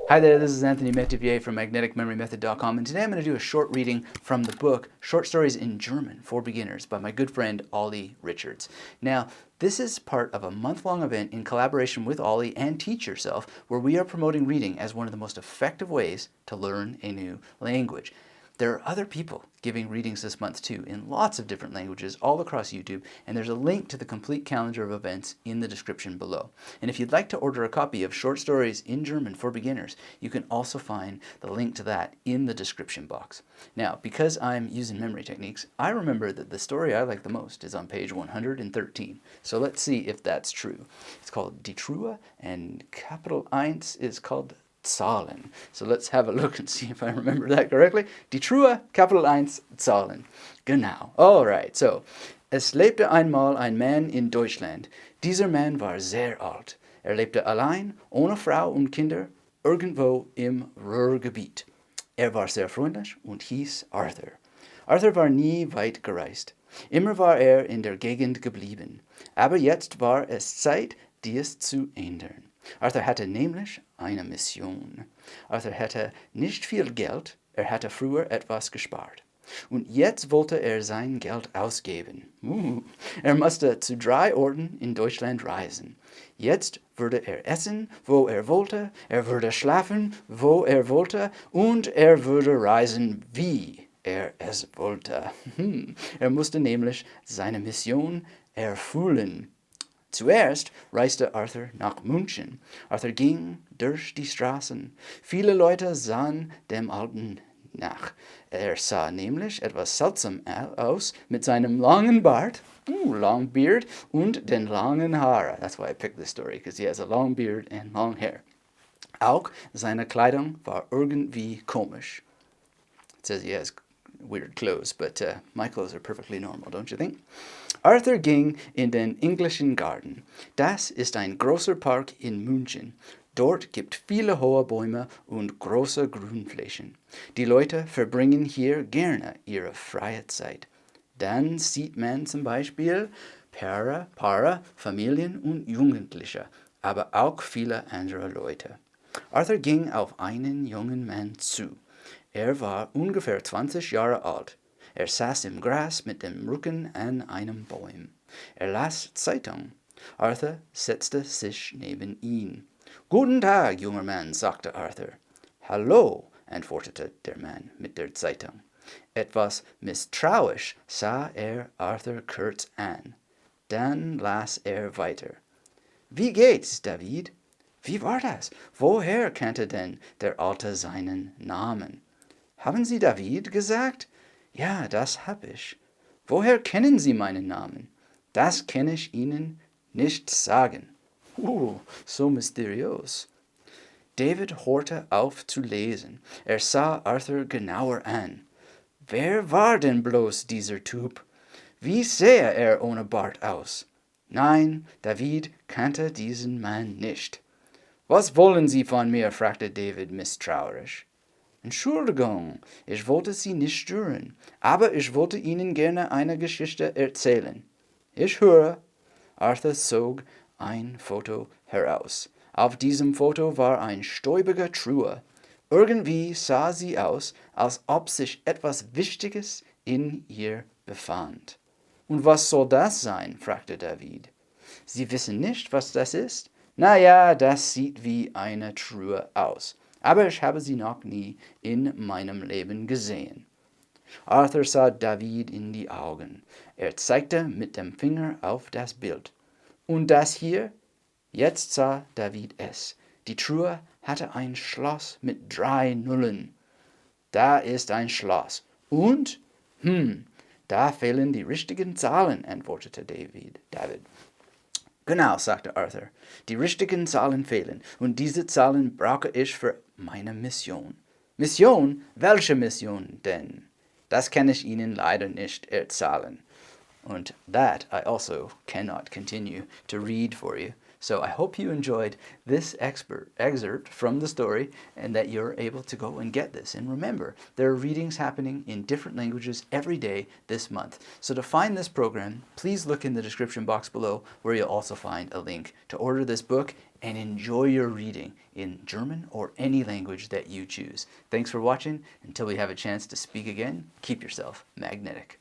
Hi there, this is Anthony Metivier from MagneticMemoryMethod.com, and today I'm going to do a short reading from the book Short Stories in German for Beginners by my good friend Ollie Richards. Now, this is part of a month-long event in collaboration with Ollie and Teach Yourself, where we are promoting reading as one of the most effective ways to learn a new language. There are other people giving readings this month too, in lots of different languages all across YouTube, and there's a link to the complete calendar of events in the description below. And if you'd like to order a copy of Short Stories in German for Beginners, you can also find the link to that in the description box. Now, because I'm using memory techniques, I remember that the story I like the most is on page 113. So let's see if that's true. It's called Die Truhe, and capital Eins is called Zahlen. So let's have a look and see if I remember that correctly. Die Truhe, Kapitel 1, Zahlen. Genau. Alright, so. Es lebte einmal ein Mann in Deutschland. Dieser Mann war sehr alt. Lebte allein, ohne Frau und Kinder, irgendwo im Ruhrgebiet. War sehr freundlich und hieß Arthur. Arthur war nie weit gereist. Immer war in der Gegend geblieben. Aber jetzt war es Zeit, dies zu ändern. Arthur hatte nämlich eine Mission. Arthur hatte nicht viel Geld, hatte früher etwas gespart. Und jetzt wollte sein Geld ausgeben. Musste zu 3 Orten in Deutschland reisen. Jetzt würde essen, wo wollte, würde schlafen, wo wollte, und würde reisen, wie es wollte. Musste nämlich seine Mission erfüllen. Zuerst reiste Arthur nach München. Arthur ging durch die Straßen. Viele Leute sahen dem Alten nach. Sah nämlich etwas seltsam aus mit seinem langen Bart, long beard, und den langen Haaren. That's why I picked this story, because he has a long beard and long hair. Auch seine Kleidung war irgendwie komisch. It says he has weird clothes, but my clothes are perfectly normal, don't you think? Arthur ging in den englischen Garten. Das ist ein großer Park in München. Dort gibt viele hohe Bäume und große Grünflächen. Die Leute verbringen hier gerne ihre freie Zeit. Dann sieht man zum Beispiel Paare, Familien und Jugendliche, aber auch viele andere Leute. Arthur ging auf einen jungen Mann zu. War ungefähr 20 Jahre alt. Saß im Gras mit dem Rücken an einem Baum. Las Zeitung. Arthur setzte sich neben ihn. »Guten Tag, junger Mann«, sagte Arthur. »Hallo«, antwortete der Mann mit der Zeitung. Etwas misstrauisch sah Arthur kurz an. Dann las weiter. »Wie geht's, David?« Wie war das? Woher kannte denn der Alte seinen Namen? »Haben Sie David gesagt?« »Ja, das hab ich.« »Woher kennen Sie meinen Namen?« »Das kann ich Ihnen nicht sagen.« So mysteriös. David hörte auf zu lesen. Sah Arthur genauer an. Wer war denn bloß dieser Typ? Wie sähe ohne Bart aus? Nein, David kannte diesen Mann nicht. »Was wollen Sie von mir?« fragte David misstrauisch. »Entschuldigung, ich wollte Sie nicht stören, aber ich wollte Ihnen gerne eine Geschichte erzählen.« »Ich höre.« Arthur zog ein Foto heraus. Auf diesem Foto war eine stäubige Truhe. Irgendwie sah sie aus, als ob sich etwas Wichtiges in ihr befand. »Und was soll das sein?« fragte David. »Sie wissen nicht, was das ist? Na ja, das sieht wie eine Truhe aus. Aber ich habe sie noch nie in meinem Leben gesehen.« Arthur sah David in die Augen. Zeigte mit dem Finger auf das Bild. »Und das hier?« Jetzt sah David es. Die Truhe hatte ein Schloss mit 3 Nullen. »Da ist ein Schloss. Und? Da fehlen die richtigen Zahlen«, antwortete David. »Genau«, sagte Arthur. »Die richtigen Zahlen fehlen, und diese Zahlen brauche ich für meine Mission.« »Mission? Welche Mission denn?« »Das kann ich Ihnen leider nicht erzählen.« And that I also cannot continue to read for you. So I hope you enjoyed this excerpt from the story and that you're able to go and get this. And remember, there are readings happening in different languages every day this month. So to find this program, please look in the description box below where you'll also find a link to order this book and enjoy your reading in German or any language that you choose. Thanks for watching. Until we have a chance to speak again, keep yourself magnetic.